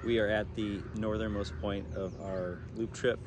We are at the northernmost point of our loop trip.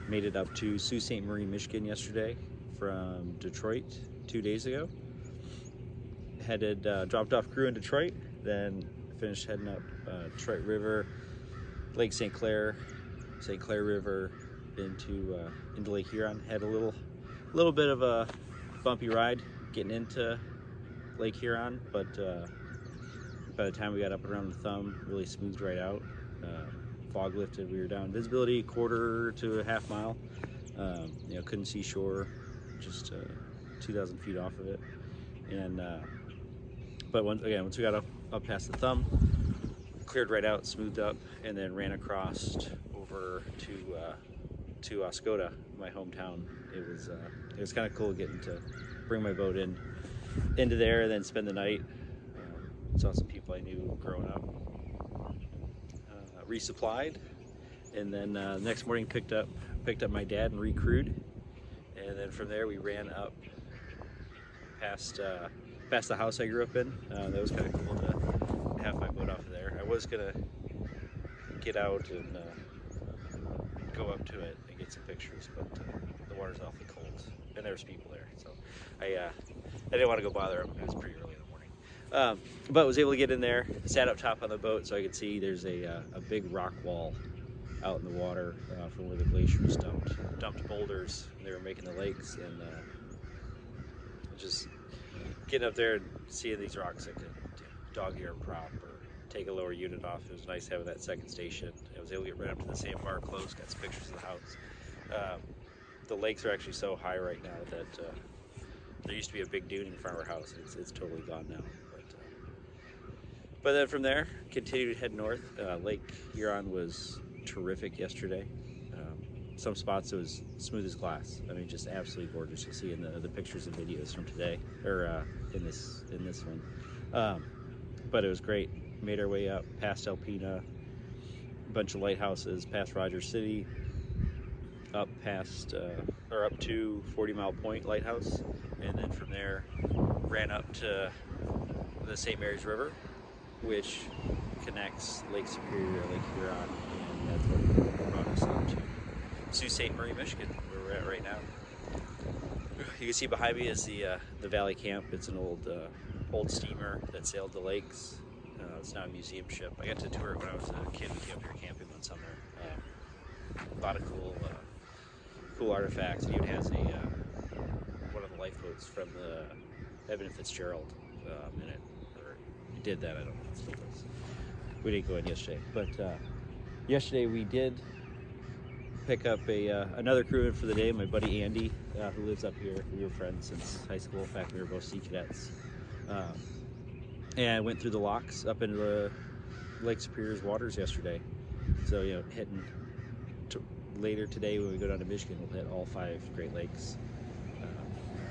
Made it up to Sault Ste. Michigan yesterday from Detroit 2 days ago. Dropped off crew in Detroit, then finished heading up Detroit River, Lake St. Clair River into Lake Huron. Had a little bit of a bumpy ride getting into Lake Huron, but by the time we got up around the thumb, really smoothed right out. Fog lifted. We were down visibility quarter to a half mile. Couldn't see shore, just 2,000 feet off of it. And but once we got up past the thumb, cleared right out, smoothed up, and then ran across over to Oscoda, my hometown. It was kind of cool getting to bring my boat into there and then spend the night. Saw some people I knew growing up. Resupplied, and then next morning picked up my dad and recrewed, and then from there we ran up past the house I grew up in. That was kind of cool to have my boat off of there. I was gonna get out and go up to it and get some pictures, but the water's awfully cold and there's people there, so I didn't want to go bother them. It was pretty early in the morning. But was able to get in there, sat up top on the boat so I could see there's a big rock wall out in the water from where the glaciers dumped boulders. They were making the lakes, and just getting up there and seeing these rocks that could dog ear prop or take a lower unit off. It was nice having that second station. I was able to get right up to the sandbar close, got some pictures of the house. The lakes are actually so high right now that there used to be a big dune in front of our house. It's totally gone now. But then from there, continued to head north. Lake Huron was terrific yesterday. Some spots it was smooth as glass. I mean, just absolutely gorgeous. You'll see in the pictures and videos from today, or in this one. But it was great. Made our way up past Alpena, a bunch of lighthouses, past Rogers City, up to 40 Mile Point Lighthouse, and then from there ran up to the St. Mary's River, which connects Lake Superior, Lake Huron, and that's what brought us up to Sault Ste. Michigan, where we're at right now. You can see behind me is the Valley Camp. It's an old steamer that sailed the lakes. It's now a museum ship. I got to tour it when I was a kid. We came up here camping one summer. A lot of cool artifacts. It even has one of the lifeboats from the Edmund Fitzgerald in it. It did that. I don't know if it still does. We didn't go in yesterday, but yesterday we did pick up another crew in for the day. My buddy Andy, who lives up here. We were friends since high school. In fact, we were both sea cadets. And went through the locks up into the Lake Superior's waters yesterday. So, heading later today when we go down to Michigan, we'll hit all 5 Great Lakes.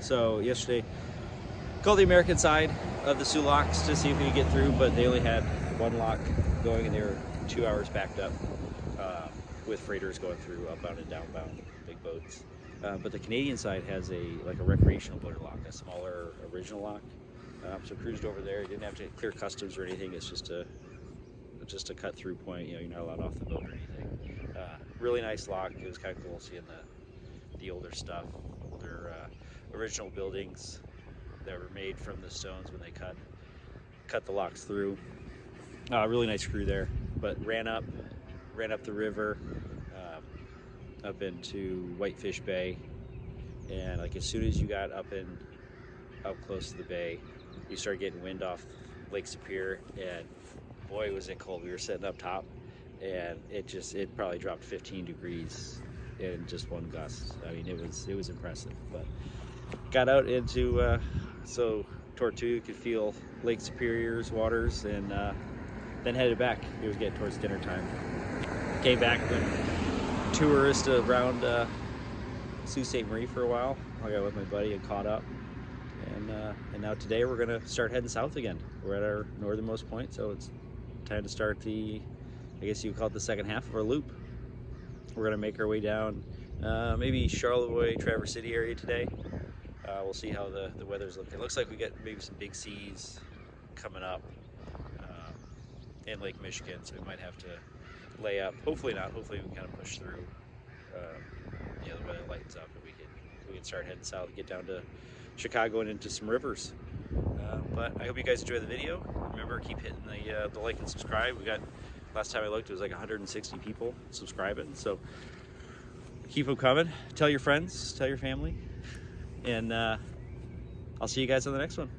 So yesterday, called the American side of the Soo locks to see if we could get through, but they only had one lock going, and they were 2 hours backed up with freighters going through upbound and downbound, big boats. But the Canadian side has a recreational boater lock, a smaller original lock. So cruised over there. Didn't have to clear customs or anything. It's just a cut through point. You're not allowed off the boat or anything. Really nice lock. It was kind of cool seeing the older stuff, older original buildings that were made from the stones when they cut the locks through. Really nice crew there. But ran up the river, up into Whitefish Bay, and as soon as you got up close to the bay, you started getting wind off Lake Superior, and boy was it cold. We were sitting up top, and it probably dropped 15 degrees in just one gust. I mean, it was impressive. But got out into so Tortue could feel Lake Superior's waters, and then headed back. It was getting towards dinner time. Came back and toured around Sault Ste. Marie for a while. I got with my buddy and caught up. And now today we're gonna start heading south again. We're at our northernmost point, so it's time to start I guess you would call it the second half of our loop. We're gonna make our way down maybe Charlevoix, Traverse City area today. We'll see how the weather's looking. It looks like we get maybe some big seas coming up. in Lake Michigan, so we might have to lay up. Hopefully not. Hopefully we can kind of push through. The weather lightens up and we can start heading south, get down to Chicago and into some rivers. But I hope you guys enjoy the video. Remember, keep hitting the like and subscribe. We got, last time I looked, it was like 160 people subscribing. So keep them coming. Tell your friends, tell your family, and I'll see you guys on the next one.